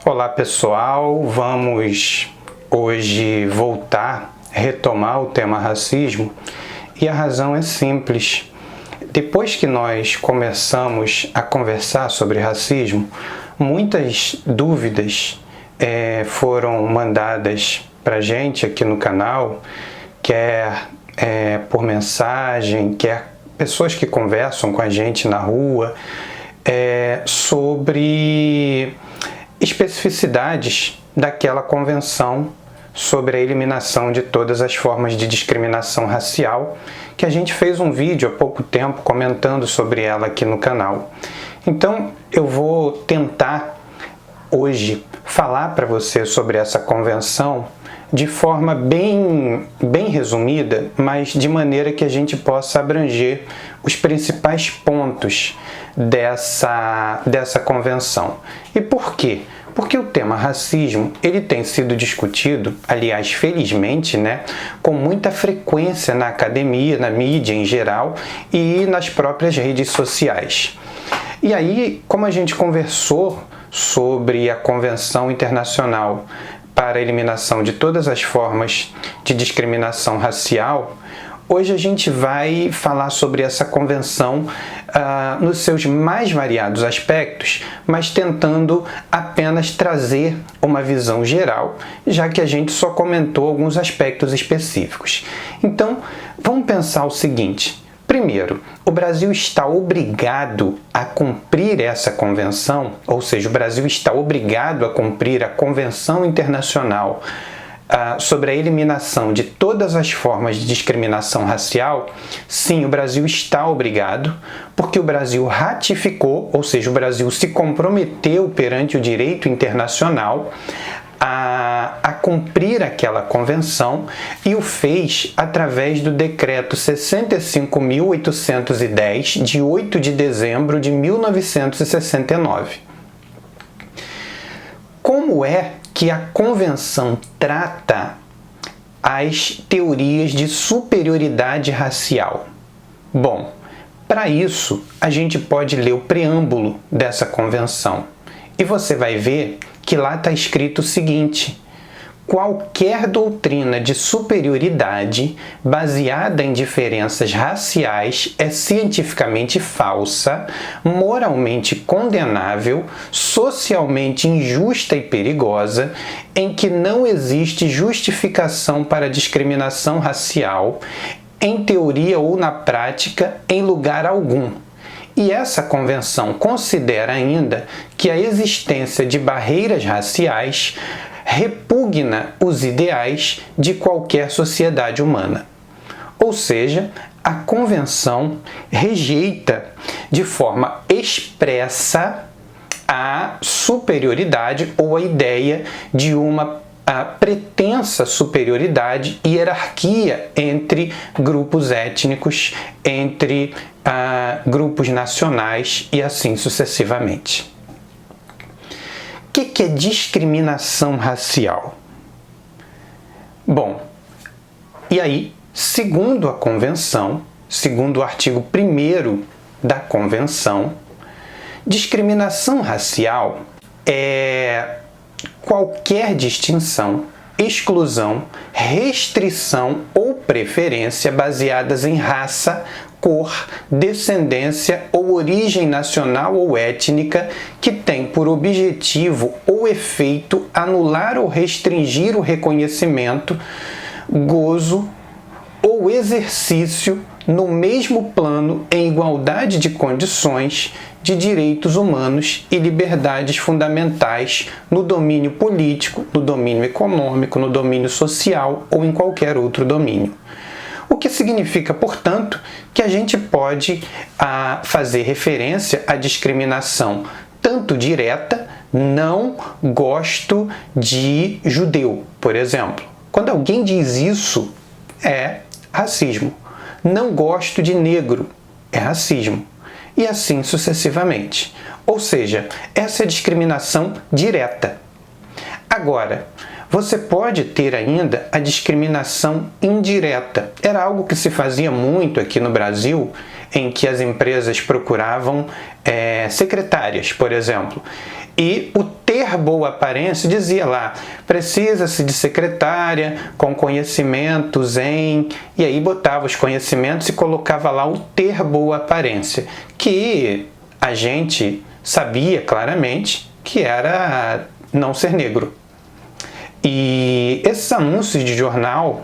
Olá pessoal, vamos hoje retomar o tema racismo e a razão é simples. Depois que nós começamos a conversar sobre racismo, muitas dúvidas foram mandadas para a gente aqui no canal, quer por mensagem, quer pessoas que conversam com a gente na rua, sobre especificidades daquela convenção sobre a eliminação de todas as formas de discriminação racial, que a gente fez um vídeo há pouco tempo comentando sobre ela aqui no canal. Então eu vou tentar hoje falar para você sobre essa convenção de forma bem resumida, mas de maneira que a gente possa abranger os principais pontos dessa convenção. E por quê? Porque o tema racismo ele tem sido discutido, aliás, felizmente, com muita frequência na academia, na mídia em geral e nas próprias redes sociais. E aí, como a gente conversou sobre a Convenção Internacional para a Eliminação de todas as formas de discriminação racial, hoje a gente vai falar sobre essa convenção nos seus mais variados aspectos, mas tentando apenas trazer uma visão geral, já que a gente só comentou alguns aspectos específicos. Então, vamos pensar o seguinte. Primeiro, o Brasil está obrigado a cumprir essa convenção, ou seja, o Brasil está obrigado a cumprir a Convenção Internacional sobre a eliminação de todas as formas de discriminação racial. Sim, o Brasil está obrigado, porque o Brasil ratificou, ou seja, o Brasil se comprometeu perante o direito internacional a cumprir aquela convenção e o fez através do decreto 65.810 de 8 de dezembro de 1969. Como é que a convenção trata as teorias de superioridade racial? Bom, para isso a gente pode ler o preâmbulo dessa convenção e você vai ver que lá está escrito o seguinte: qualquer doutrina de superioridade baseada em diferenças raciais é cientificamente falsa, moralmente condenável, socialmente injusta e perigosa, em que não existe justificação para discriminação racial, em teoria ou na prática, em lugar algum. E essa convenção considera ainda que a existência de barreiras raciais repugna os ideais de qualquer sociedade humana. Ou seja, a convenção rejeita de forma expressa a superioridade ou a ideia de uma pretensa superioridade e hierarquia entre grupos étnicos, entre grupos nacionais e assim sucessivamente. O que é discriminação racial? Bom, e aí, segundo a Convenção, segundo o artigo 1º da Convenção, discriminação racial é qualquer distinção, exclusão, restrição ou preferência baseadas em raça, cor, descendência ou origem nacional ou étnica que tem por objetivo ou efeito anular ou restringir o reconhecimento, gozo ou exercício no mesmo plano em igualdade de condições de direitos humanos e liberdades fundamentais no domínio político, no domínio econômico, no domínio social ou em qualquer outro domínio. O que significa, portanto, que a gente pode fazer referência à discriminação tanto direta, não gosto de judeu, por exemplo. Quando alguém diz isso, é racismo. Não gosto de negro, é racismo. E assim sucessivamente. Ou seja, essa é a discriminação direta. Agora, você pode ter ainda a discriminação indireta. Era algo que se fazia muito aqui no Brasil, em que as empresas procuravam secretárias, por exemplo. E o ter boa aparência, dizia lá, precisa-se de secretária com conhecimentos em... E aí botava os conhecimentos e colocava lá o ter boa aparência, que a gente sabia claramente que era não ser negro. E esses anúncios de jornal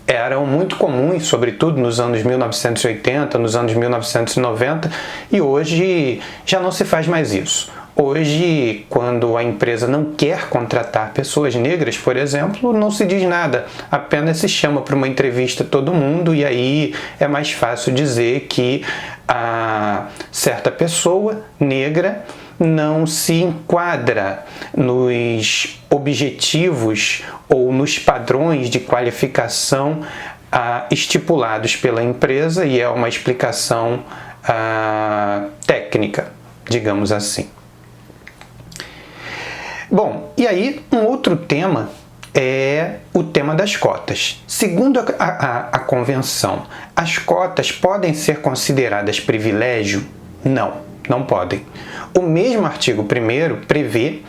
eram muito comuns, sobretudo nos anos 1980, nos anos 1990, e hoje já não se faz mais isso. Hoje, quando a empresa não quer contratar pessoas negras, por exemplo, não se diz nada, apenas se chama para uma entrevista todo mundo, e aí é mais fácil dizer que a certa pessoa negra não se enquadra nos objetivos ou nos padrões de qualificação estipulados pela empresa, e é uma explicação técnica, digamos assim. Bom, e aí um outro tema é o tema das cotas. Segundo a convenção, as cotas podem ser consideradas privilégio? Não podem. O mesmo artigo 1º prevê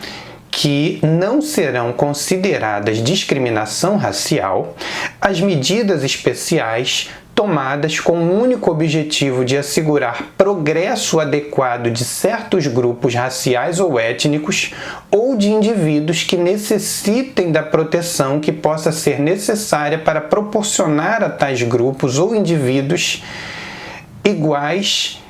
que não serão consideradas discriminação racial as medidas especiais tomadas com o único objetivo de assegurar progresso adequado de certos grupos raciais ou étnicos ou de indivíduos que necessitem da proteção que possa ser necessária para proporcionar a tais grupos ou indivíduos iguais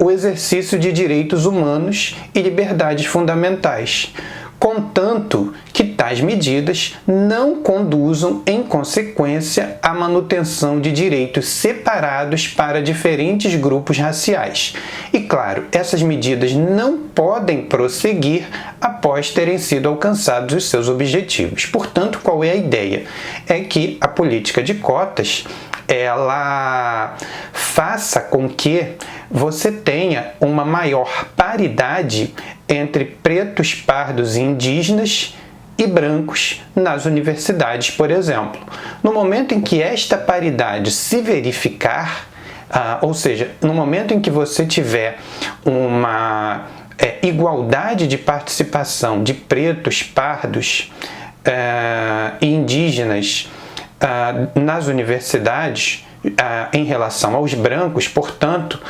o exercício de direitos humanos e liberdades fundamentais, contanto que tais medidas não conduzam, em consequência, à manutenção de direitos separados para diferentes grupos raciais. E, claro, essas medidas não podem prosseguir após terem sido alcançados os seus objetivos. Portanto, qual é a ideia? É que a política de cotas ela faça com que você tenha uma maior paridade entre pretos, pardos e indígenas e brancos nas universidades, por exemplo. No momento em que esta paridade se verificar, ou seja, no momento em que você tiver uma igualdade de participação de pretos, pardos e indígenas nas universidades em relação aos brancos, portanto,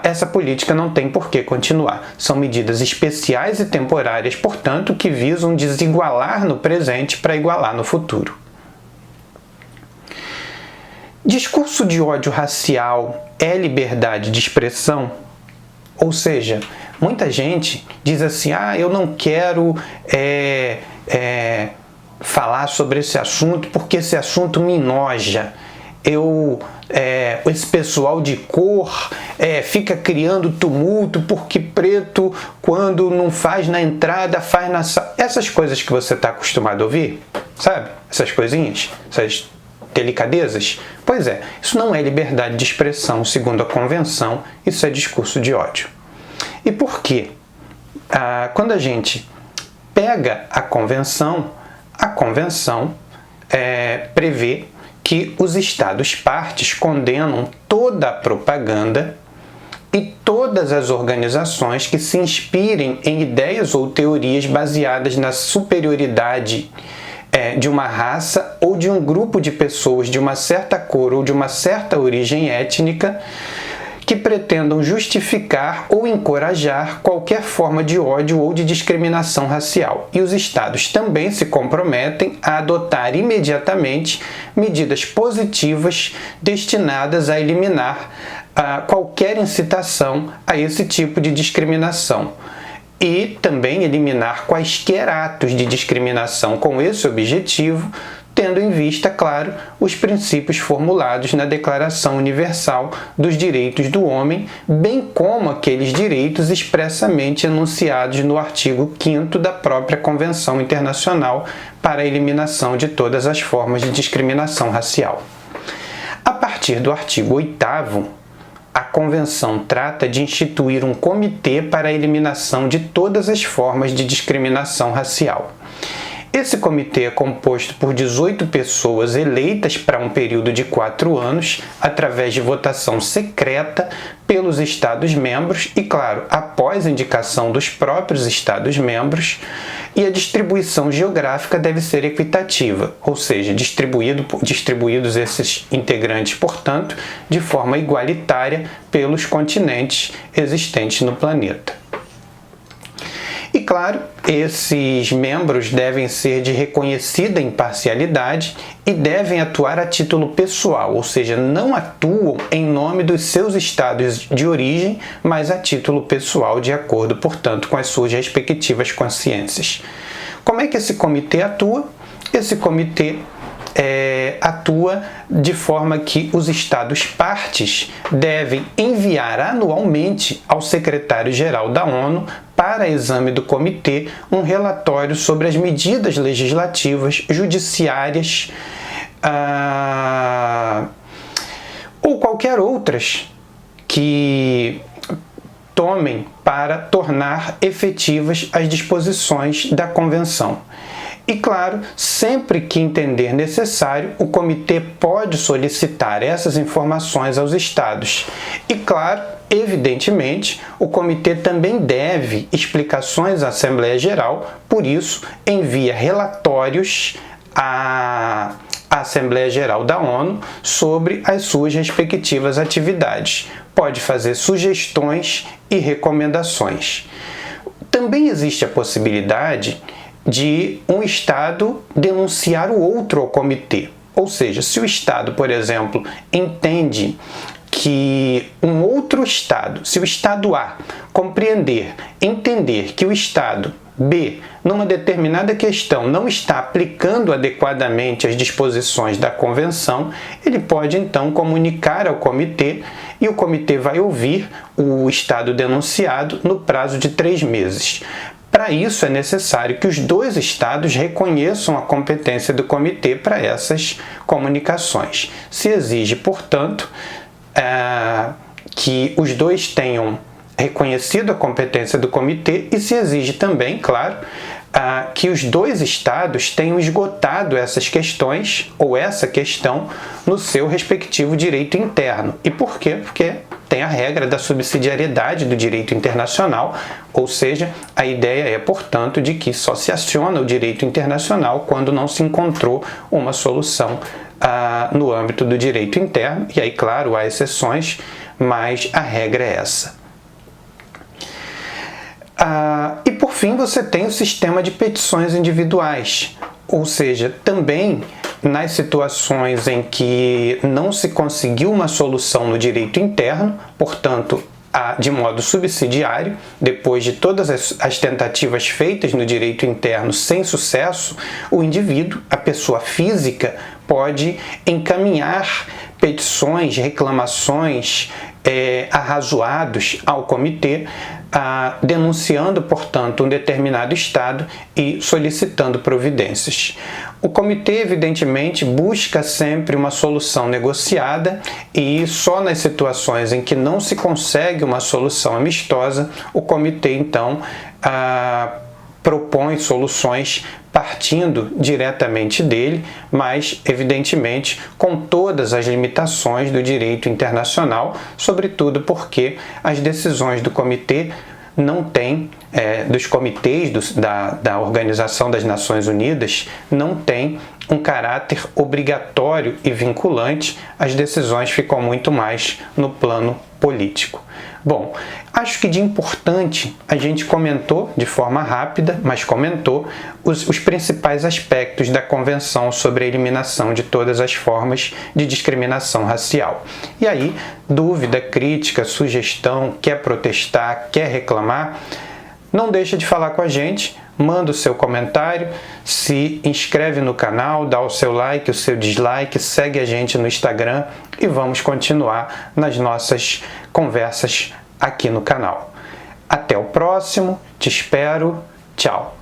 essa política não tem por que continuar. São medidas especiais e temporárias, portanto, que visam desigualar no presente para igualar no futuro. Discurso de ódio racial é liberdade de expressão? Ou seja, muita gente diz assim, eu não quero falar sobre esse assunto porque esse assunto me enoja. Esse pessoal de cor fica criando tumulto porque preto, quando não faz na entrada, faz na sala. Essas coisas que você está acostumado a ouvir, sabe? Essas coisinhas, essas delicadezas. Pois é, isso não é liberdade de expressão, segundo a convenção, isso é discurso de ódio. E por quê? Quando a gente pega a convenção prevê que os Estados-partes condenam toda a propaganda e todas as organizações que se inspirem em ideias ou teorias baseadas na superioridade de uma raça ou de um grupo de pessoas de uma certa cor ou de uma certa origem étnica que pretendam justificar ou encorajar qualquer forma de ódio ou de discriminação racial. E os Estados também se comprometem a adotar imediatamente medidas positivas destinadas a eliminar qualquer incitação a esse tipo de discriminação e também eliminar quaisquer atos de discriminação com esse objetivo, tendo em vista, claro, os princípios formulados na Declaração Universal dos Direitos do Homem, bem como aqueles direitos expressamente enunciados no artigo 5º da própria Convenção Internacional para a Eliminação de todas as formas de discriminação racial. A partir do artigo 8º, a Convenção trata de instituir um comitê para a eliminação de todas as formas de discriminação racial. Esse comitê é composto por 18 pessoas eleitas para um período de 4 anos, através de votação secreta pelos Estados-membros e, claro, após indicação dos próprios Estados-membros, e a distribuição geográfica deve ser equitativa, ou seja, distribuídos esses integrantes, portanto, de forma igualitária pelos continentes existentes no planeta. E, claro, esses membros devem ser de reconhecida imparcialidade e devem atuar a título pessoal, ou seja, não atuam em nome dos seus estados de origem, mas a título pessoal, de acordo, portanto, com as suas respectivas consciências. Como é que esse comitê atua? Esse comitê atua de forma que os Estados partes devem enviar anualmente ao secretário-geral da ONU para exame do comitê um relatório sobre as medidas legislativas, judiciárias ou qualquer outras que tomem para tornar efetivas as disposições da Convenção. E, claro, sempre que entender necessário, o comitê pode solicitar essas informações aos Estados. E, claro, evidentemente, o comitê também deve explicações à Assembleia Geral, por isso envia relatórios à Assembleia Geral da ONU sobre as suas respectivas atividades. Pode fazer sugestões e recomendações. Também existe a possibilidade de um Estado denunciar o outro ao comitê. Ou seja, se o Estado, por exemplo, entende que um outro Estado, se o Estado A entender que o Estado B, numa determinada questão, não está aplicando adequadamente as disposições da Convenção, ele pode então comunicar ao comitê e o comitê vai ouvir o Estado denunciado no prazo de 3 meses. Para isso, é necessário que os dois Estados reconheçam a competência do comitê para essas comunicações. Se exige, portanto, que os dois tenham reconhecido a competência do comitê e se exige também, claro, que os dois Estados tenham esgotado essas questões ou essa questão no seu respectivo direito interno. E por quê? Porque tem a regra da subsidiariedade do direito internacional, ou seja, a ideia é, portanto, de que só se aciona o direito internacional quando não se encontrou uma solução no âmbito do direito interno. E aí, claro, há exceções, mas a regra é essa. E por fim, você tem o sistema de petições individuais, ou seja, também nas situações em que não se conseguiu uma solução no direito interno, portanto, de modo subsidiário, depois de todas as tentativas feitas no direito interno sem sucesso, o indivíduo, a pessoa física, pode encaminhar petições, reclamações arrazoados ao comitê, denunciando, portanto, um determinado Estado e solicitando providências. O comitê, evidentemente, busca sempre uma solução negociada e só nas situações em que não se consegue uma solução amistosa, o comitê, então, propõe soluções partindo diretamente dele, mas, evidentemente, com todas as limitações do direito internacional, sobretudo porque as decisões do comitê não têm, dos comitês da Organização das Nações Unidas, não têm um caráter obrigatório e vinculante, as decisões ficam muito mais no plano político. Bom, acho que de importante a gente comentou de forma rápida, mas comentou os principais aspectos da Convenção sobre a eliminação de todas as formas de discriminação racial. E aí, dúvida, crítica, sugestão, quer protestar, quer reclamar, não deixa de falar com a gente, manda o seu comentário, se inscreve no canal, dá o seu like, o seu dislike, segue a gente no Instagram e vamos continuar nas nossas conversas aqui no canal. Até o próximo, te espero, tchau!